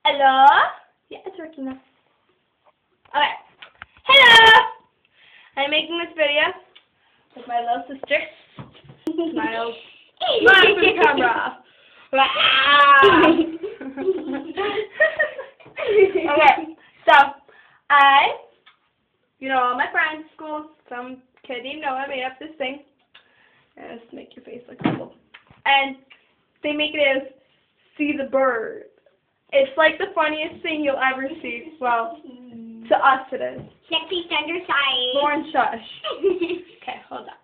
Hello? Yeah, it's working now. Okay. Hello! I'm making this video with my little sister. Smile. Smile for the camera. Okay, so all my friends at school, some kid didn't know I made up this thing. Just make your face look cool. And they make it as see the bird. It's like the funniest thing you'll ever see. Well, to us it is. Sexy thunder side. Lauren, shush. Okay, hold on.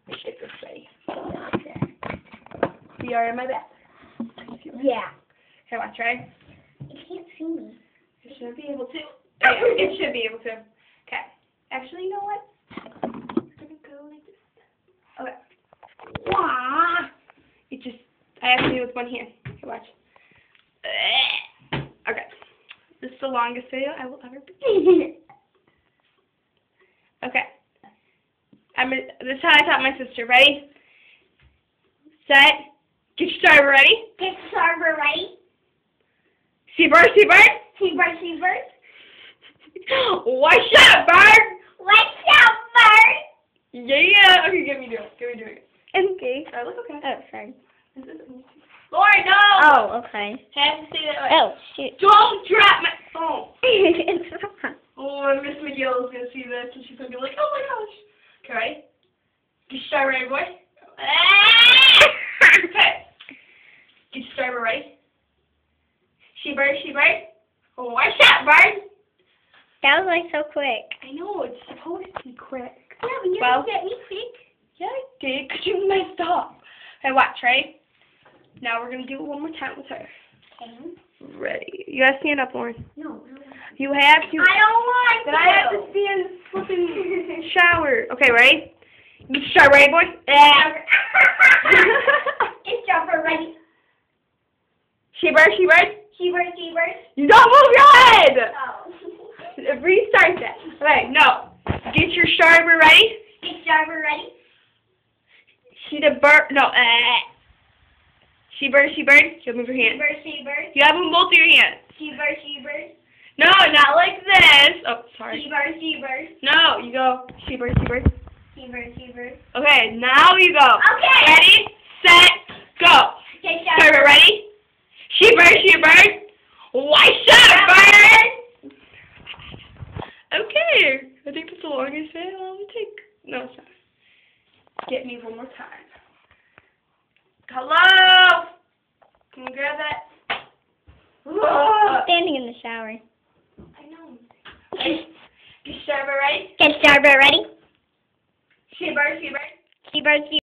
Let me get this ready. We are in my bathroom. Yeah. Okay, watch, right? You can't see me. It should be able to. Oh, yeah, it should be able to. Okay. Actually, you know what? We're gonna go like this. Okay. Wah. It just, I have to do it with one hand. Okay, watch. Okay. This is the longest video I will ever be. Okay. This is how I taught my sister. Ready? Set. Get your starter ready. Get starter ready. Seabird, seabird. Seabird, seabird. What's up, bird? What's up, bird? Yeah. Okay, give me do it. Give me do it. Okay. I look okay. Oh, sorry. Lauren, no. Oh, okay. Have to say that way. Oh, shoot. Don't drop my phone. It's not. Oh, Miss McGill is gonna see this, and she's gonna be like, "Oh my gosh." Okay, ready? Get your starter ready, boy. Okay. Get your starter ready. She-bird, she-bird. Oh, I shot, bird. That was like so quick. I know, it's supposed to be quick. Yeah, but you Well, didn't get me quick. Yeah, I did, because you messed up. Okay, watch, right? Now we're going to do it one more time with her. Okay. Ready. You gotta stand up, Lauren. No. You have to. I don't want But I have to stand in the flipping shower. Okay, ready? Get your starter ready, boy. Get starter ready. She-bird, she-bird. Seabird, seabird. You don't move your head! Oh. Restart that. Okay, no. Get your starter ready. Get starter ready. She-bird. No. She-bird, she-bird. You move your hand. Seabird, seabird. You have them both of your hands. Seabird, seabird. No, not like this. Oh, sorry. Seabird, seabird. No, you go. She-bird, she-bird. Seabird, seabird. Okay, now you go. Okay. Ready, set, go. Get Starter ready. She-bird, she-bird. Why shut bird? Okay, I think that's the longest video I'll take. No, it's not. Get me one more time. Hello? Can you grab that? I'm standing in the shower. I know. Get starter ready. Get starter ready. She-bird, she-bird. Seabird, seabird.